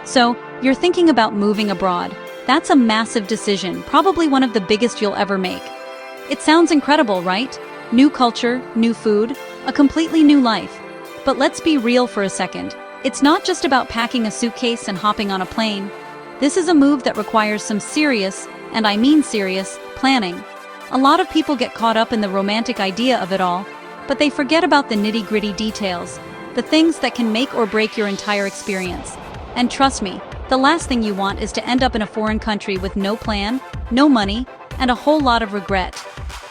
So, you're thinking about moving abroad. That's a massive decision, probably one of the biggest you'll ever make. It sounds incredible, right? New culture, new food, a completely new life. But let's be real for a second. It's not just about packing a suitcase and hopping on a plane. This is a move that requires some serious, and I mean serious, planning. A lot of people get caught up in the romantic idea of it all, but they forget about the nitty-gritty details, the things that can make or break your entire experience. And trust me, the last thing you want is to end up in a foreign country with no plan, no money, and a whole lot of regret.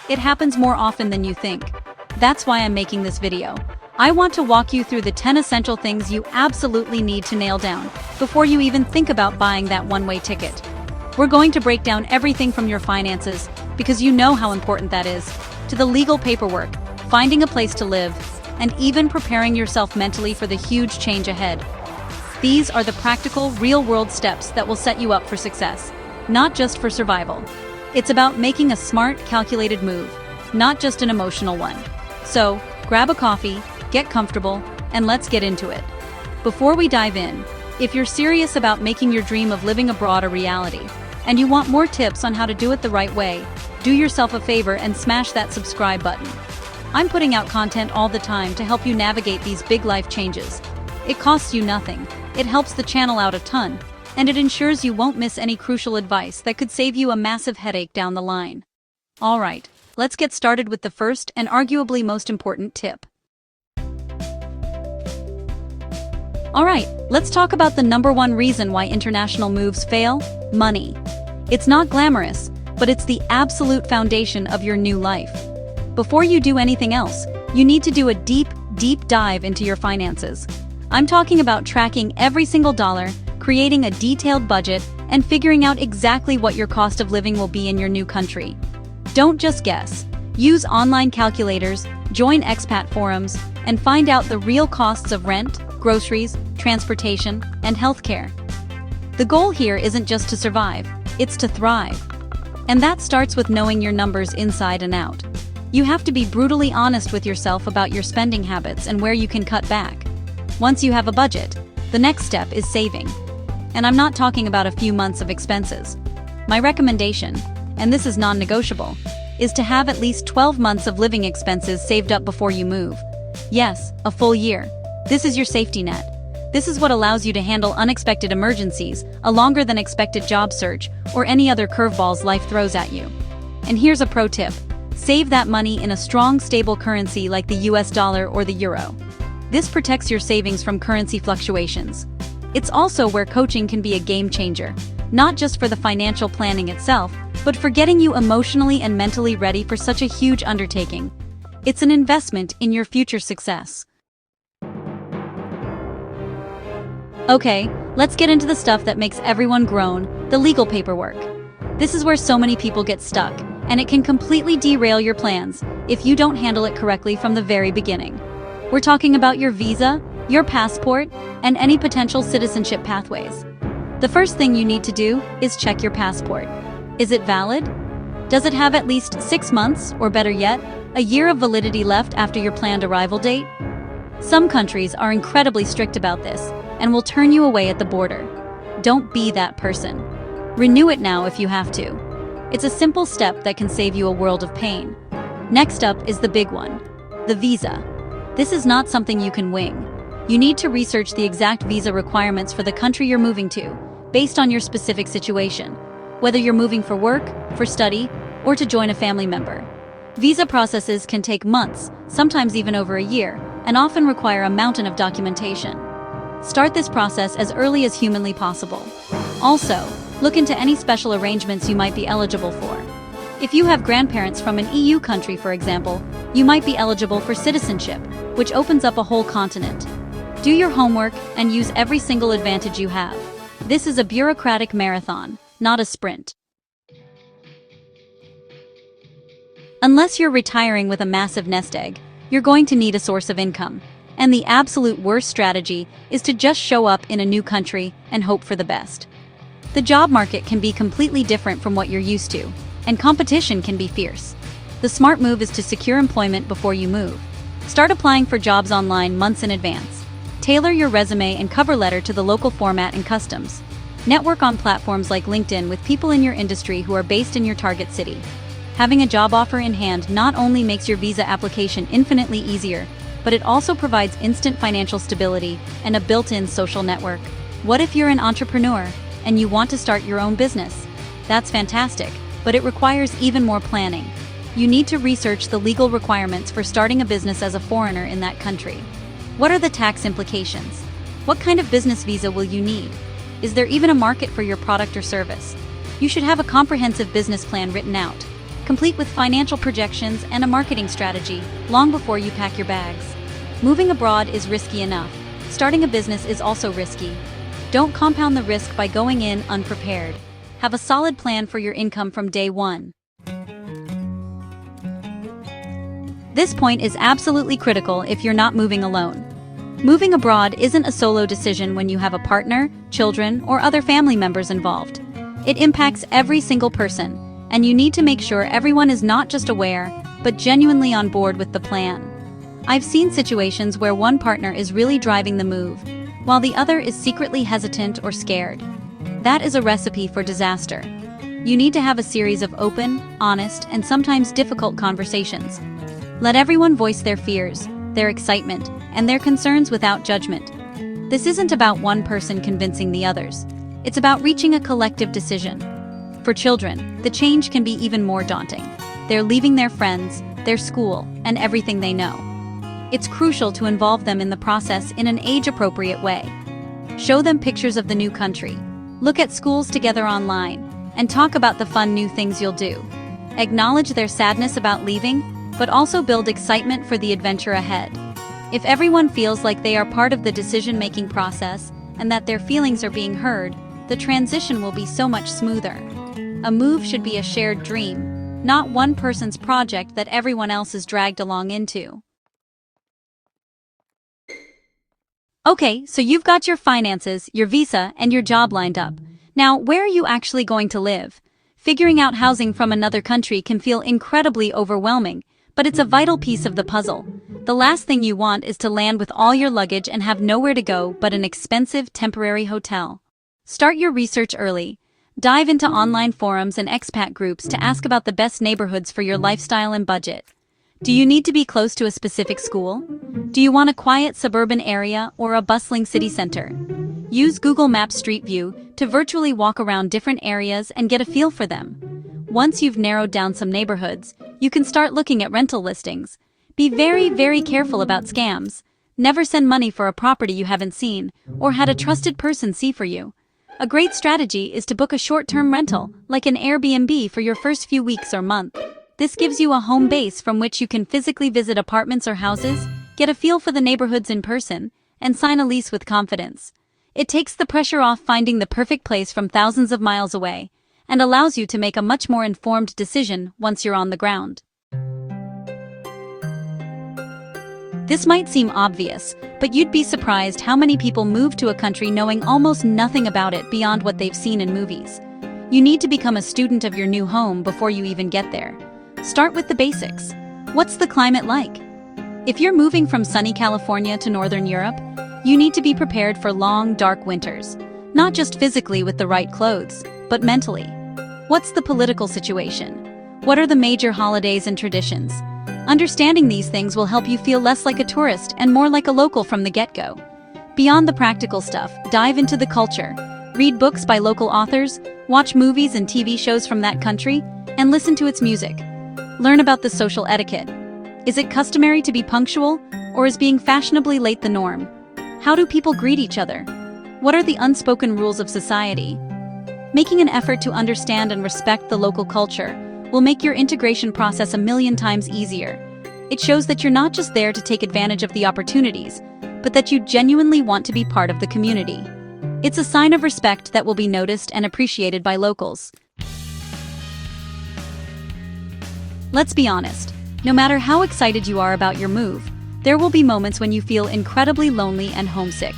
It happens more often than you think. That's why I'm making this video. I want to walk you through the 10 essential things you absolutely need to nail down before you even think about buying that one-way ticket. We're going to break down everything from your finances, because you know how important that is, to the legal paperwork, finding a place to live, and even preparing yourself mentally for the huge change ahead. These are the practical, real-world steps that will set you up for success, not just for survival. It's about making a smart, calculated move, not just an emotional one. So, grab a coffee, get comfortable, and let's get into it. Before we dive in, if you're serious about making your dream of living abroad a reality, and you want more tips on how to do it the right way, do yourself a favor and smash that subscribe button. I'm putting out content all the time to help you navigate these big life changes. It costs you nothing, it helps the channel out a ton, and it ensures you won't miss any crucial advice that could save you a massive headache down the line. Alright, let's get started with the first and arguably most important tip. Alright, let's talk about the number one reason why international moves fail: money. It's not glamorous, but it's the absolute foundation of your new life. Before you do anything else, you need to do a deep dive into your finances. I'm talking about tracking every single dollar, creating a detailed budget, and figuring out exactly what your cost of living will be in your new country. Don't just guess. Use online calculators, join expat forums, and find out the real costs of rent, groceries, transportation, and healthcare. The goal here isn't just to survive, it's to thrive. And that starts with knowing your numbers inside and out. You have to be brutally honest with yourself about your spending habits and where you can cut back. Once you have a budget, the next step is saving. And I'm not talking about a few months of expenses. My recommendation, and this is non-negotiable, is to have at least 12 months of living expenses saved up before you move. Yes, a full year. This is your safety net. This is what allows you to handle unexpected emergencies, a longer than expected job search, or any other curveballs life throws at you. And here's a pro tip. Save that money in a strong, stable currency like the US dollar or the euro. This protects your savings from currency fluctuations. It's also where coaching can be a game changer, not just for the financial planning itself, but for getting you emotionally and mentally ready for such a huge undertaking. It's an investment in your future success. Okay, let's get into the stuff that makes everyone groan, the legal paperwork. This is where so many people get stuck, and it can completely derail your plans if you don't handle it correctly from the very beginning. We're talking about your visa, your passport, and any potential citizenship pathways. The first thing you need to do is check your passport. Is it valid? Does it have at least 6 months, or better yet, a year of validity left after your planned arrival date? Some countries are incredibly strict about this and will turn you away at the border. Don't be that person. Renew it now if you have to. It's a simple step that can save you a world of pain. Next up is the big one, the visa. This is not something you can wing. You need to research the exact visa requirements for the country you're moving to, based on your specific situation, whether you're moving for work, for study, or to join a family member. Visa processes can take months, sometimes even over a year, and often require a mountain of documentation. Start this process as early as humanly possible. Also, look into any special arrangements you might be eligible for. If you have grandparents from an EU country, for example, you might be eligible for citizenship, which opens up a whole continent. Do your homework and use every single advantage you have. This is a bureaucratic marathon, not a sprint. Unless you're retiring with a massive nest egg, you're going to need a source of income. And the absolute worst strategy is to just show up in a new country and hope for the best. The job market can be completely different from what you're used to, and competition can be fierce. The smart move is to secure employment before you move. Start applying for jobs online months in advance. Tailor your resume and cover letter to the local format and customs. Network on platforms like LinkedIn with people in your industry who are based in your target city. Having a job offer in hand not only makes your visa application infinitely easier, but it also provides instant financial stability and a built-in social network. What if you're an entrepreneur and you want to start your own business? That's fantastic, but it requires even more planning. You need to research the legal requirements for starting a business as a foreigner in that country. What are the tax implications? What kind of business visa will you need? Is there even a market for your product or service? You should have a comprehensive business plan written out, complete with financial projections and a marketing strategy, long before you pack your bags. Moving abroad is risky enough. Starting a business is also risky. Don't compound the risk by going in unprepared. Have a solid plan for your income from day one. This point is absolutely critical if you're not moving alone. Moving abroad isn't a solo decision when you have a partner, children, or other family members involved. It impacts every single person, and you need to make sure everyone is not just aware, but genuinely on board with the plan. I've seen situations where one partner is really driving the move, while the other is secretly hesitant or scared. That is a recipe for disaster. You need to have a series of open, honest, and sometimes difficult conversations. Let everyone voice their fears, their excitement, and their concerns without judgment. This isn't about one person convincing the others. It's about reaching a collective decision. For children, the change can be even more daunting. They're leaving their friends, their school, and everything they know. It's crucial to involve them in the process in an age-appropriate way. Show them pictures of the new country. Look at schools together online, and talk about the fun new things you'll do. Acknowledge their sadness about leaving, but also build excitement for the adventure ahead. If everyone feels like they are part of the decision-making process and that their feelings are being heard, the transition will be so much smoother. A move should be a shared dream, not one person's project that everyone else is dragged along into. Okay, so you've got your finances, your visa, and your job lined up. Now, where are you actually going to live? Figuring out housing from another country can feel incredibly overwhelming, but it's a vital piece of the puzzle. The last thing you want is to land with all your luggage and have nowhere to go but an expensive temporary hotel. Start your research early. Dive into online forums and expat groups to ask about the best neighborhoods for your lifestyle and budget. Do you need to be close to a specific school? Do you want a quiet suburban area or a bustling city center? Use Google Maps Street View to virtually walk around different areas and get a feel for them. Once you've narrowed down some neighborhoods, you can start looking at rental listings. Be very, very careful about scams. Never send money for a property you haven't seen or had a trusted person see for you. A great strategy is to book a short-term rental, like an Airbnb, for your first few weeks or month. This gives you a home base from which you can physically visit apartments or houses, get a feel for the neighborhoods in person, and sign a lease with confidence. It takes the pressure off finding the perfect place from thousands of miles away, and allows you to make a much more informed decision once you're on the ground. This might seem obvious, but you'd be surprised how many people move to a country knowing almost nothing about it beyond what they've seen in movies. You need to become a student of your new home before you even get there. Start with the basics. What's the climate like? If you're moving from sunny California to Northern Europe, you need to be prepared for long, dark winters. Not just physically with the right clothes, but mentally. What's the political situation? What are the major holidays and traditions? Understanding these things will help you feel less like a tourist and more like a local from the get-go. Beyond the practical stuff, dive into the culture. Read books by local authors, watch movies and TV shows from that country, and listen to its music. Learn about the social etiquette. Is it customary to be punctual, or is being fashionably late the norm? How do people greet each other? What are the unspoken rules of society? Making an effort to understand and respect the local culture will make your integration process a million times easier. It shows that you're not just there to take advantage of the opportunities, but that you genuinely want to be part of the community. It's a sign of respect that will be noticed and appreciated by locals. Let's be honest, no matter how excited you are about your move, there will be moments when you feel incredibly lonely and homesick.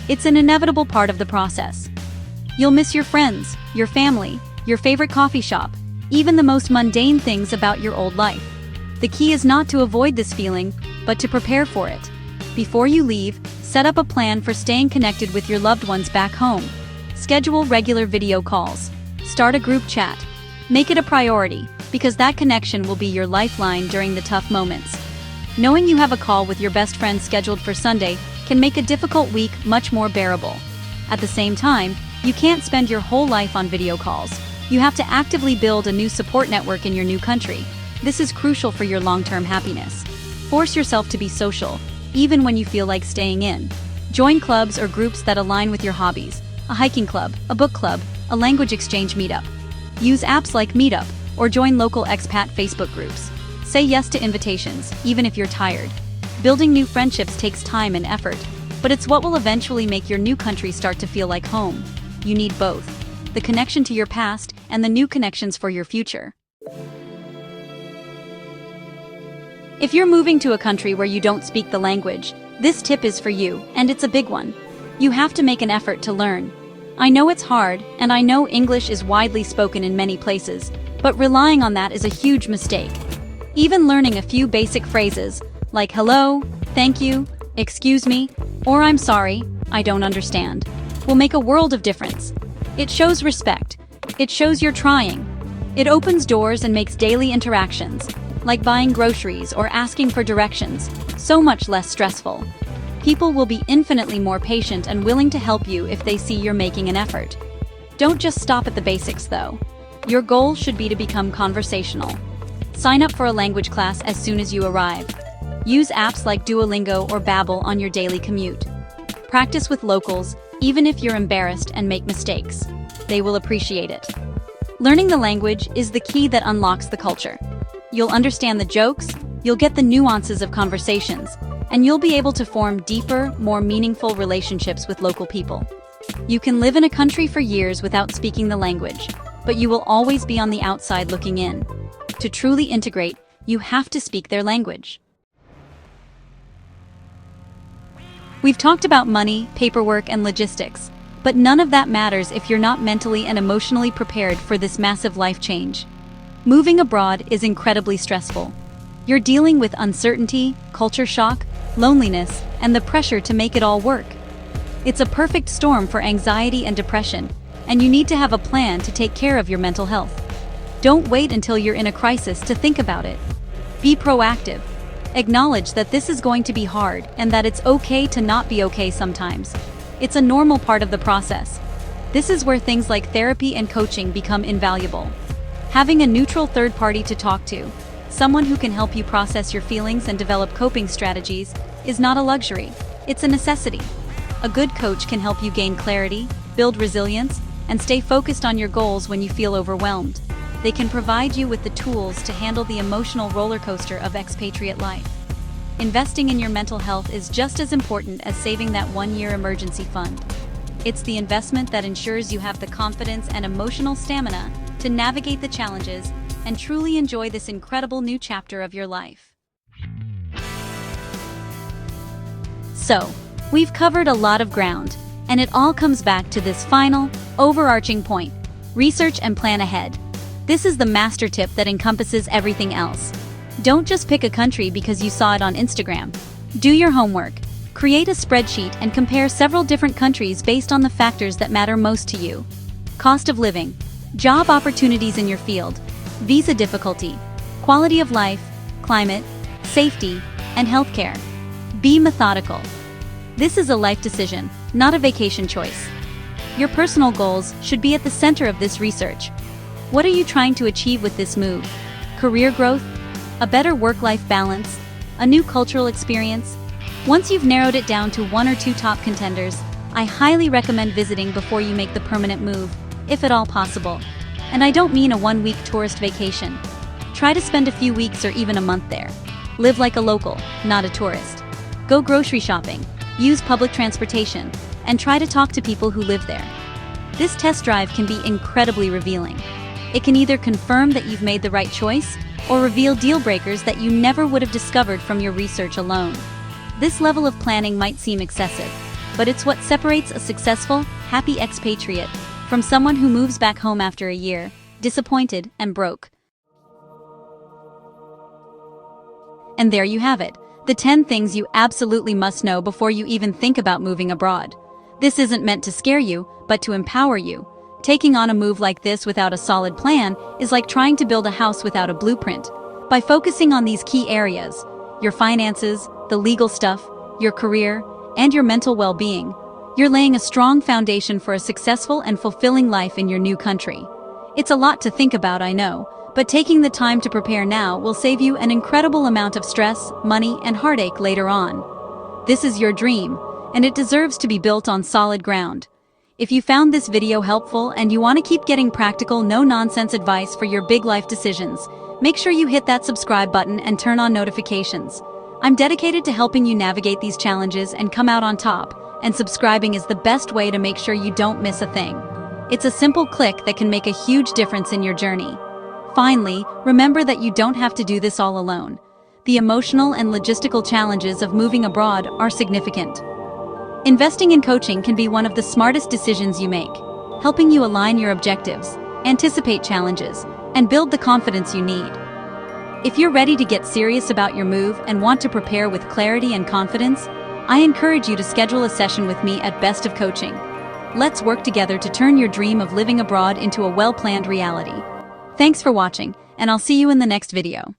It's an inevitable part of the process. You'll miss your friends, your family, your favorite coffee shop, even the most mundane things about your old life. The key is not to avoid this feeling, but to prepare for it. Before you leave, Set up a plan for staying connected with your loved ones back home. Schedule regular video calls. Start a group chat. Make it a priority, because that connection will be your lifeline during the tough moments. Knowing you have a call with your best friend scheduled for Sunday can make a difficult week much more bearable. At the same time, you can't spend your whole life on video calls. You have to actively build a new support network in your new country. This is crucial for your long-term happiness. Force yourself to be social, even when you feel like staying in. Join clubs or groups that align with your hobbies, a hiking club, a book club, a language exchange meetup. Use apps like Meetup, or join local expat Facebook groups. Say yes to invitations, even if you're tired. Building new friendships takes time and effort, but it's what will eventually make your new country start to feel like home. You need both: the connection to your past and the new connections for your future. If you're moving to a country where you don't speak the language, this tip is for you, and it's a big one. You have to make an effort to learn. I know it's hard, and I know English is widely spoken in many places, but relying on that is a huge mistake. Even learning a few basic phrases, like hello, thank you, excuse me, or I'm sorry, I don't understand, will make a world of difference. It shows respect. It shows you're trying. It opens doors and makes daily interactions, like buying groceries or asking for directions, so much less stressful. People will be infinitely more patient and willing to help you if they see you're making an effort. Don't just stop at the basics, though. Your goal should be to become conversational. Sign up for a language class as soon as you arrive. Use apps like Duolingo or Babbel on your daily commute. Practice with locals, even if you're embarrassed and make mistakes. They will appreciate it. Learning the language is the key that unlocks the culture. You'll understand the jokes, you'll get the nuances of conversations, and you'll be able to form deeper, more meaningful relationships with local people. You can live in a country for years without speaking the language, but you will always be on the outside looking in. To truly integrate, you have to speak their language. We've talked about money, paperwork, and logistics, but none of that matters if you're not mentally and emotionally prepared for this massive life change. Moving abroad is incredibly stressful. You're dealing with uncertainty, culture shock, loneliness, and the pressure to make it all work. It's a perfect storm for anxiety and depression, and you need to have a plan to take care of your mental health. Don't wait until you're in a crisis to think about it. Be proactive. Acknowledge that this is going to be hard and that it's okay to not be okay sometimes. It's a normal part of the process. This is where things like therapy and coaching become invaluable. Having a neutral third party to talk to, someone who can help you process your feelings and develop coping strategies, is not a luxury, it's a necessity. A good coach can help you gain clarity, build resilience, and stay focused on your goals when you feel overwhelmed. They can provide you with the tools to handle the emotional roller coaster of expatriate life. Investing in your mental health is just as important as saving that one-year emergency fund. It's the investment that ensures you have the confidence and emotional stamina to navigate the challenges and truly enjoy this incredible new chapter of your life. So, we've covered a lot of ground, and it all comes back to this final, overarching point: research and plan ahead. This is the master tip that encompasses everything else. Don't just pick a country because you saw it on Instagram. Do your homework. Create a spreadsheet and compare several different countries based on the factors that matter most to you. Cost of living, job opportunities in your field, visa difficulty, quality of life, climate, safety, and healthcare. Be methodical. This is a life decision, not a vacation choice. Your personal goals should be at the center of this research. What are you trying to achieve with this move? Career growth? A better work-life balance? A new cultural experience? Once you've narrowed it down to one or two top contenders, I highly recommend visiting before you make the permanent move, if at all possible. And I don't mean a one-week tourist vacation. Try to spend a few weeks or even a month there. Live like a local, not a tourist. Go grocery shopping, use public transportation, and try to talk to people who live there. This test drive can be incredibly revealing. It can either confirm that you've made the right choice or reveal deal breakers that you never would have discovered from your research alone. This level of planning might seem excessive, but it's what separates a successful, happy expatriate from someone who moves back home after a year, disappointed and broke. And there you have it, The 10 things you absolutely must know before you even think about moving abroad. This isn't meant to scare you, but to empower you. Taking on a move like this without a solid plan is like trying to build a house without a blueprint. By focusing on these key areas, your finances, the legal stuff, your career, and your mental well-being, you're laying a strong foundation for a successful and fulfilling life in your new country. It's a lot to think about, I know, but taking the time to prepare now will save you an incredible amount of stress, money, and heartache later on. This is your dream, and it deserves to be built on solid ground. If you found this video helpful and you want to keep getting practical, no-nonsense advice for your big life decisions, make sure you hit that subscribe button and turn on notifications. I'm dedicated to helping you navigate these challenges and come out on top, and subscribing is the best way to make sure you don't miss a thing. It's a simple click that can make a huge difference in your journey. Finally, remember that you don't have to do this all alone. The emotional and logistical challenges of moving abroad are significant. Investing in coaching can be one of the smartest decisions you make, helping you align your objectives, anticipate challenges, and build the confidence you need. If you're ready to get serious about your move and want to prepare with clarity and confidence, I encourage you to schedule a session with me at Best of Coaching. Let's work together to turn your dream of living abroad into a well-planned reality. Thanks for watching, and I'll see you in the next video.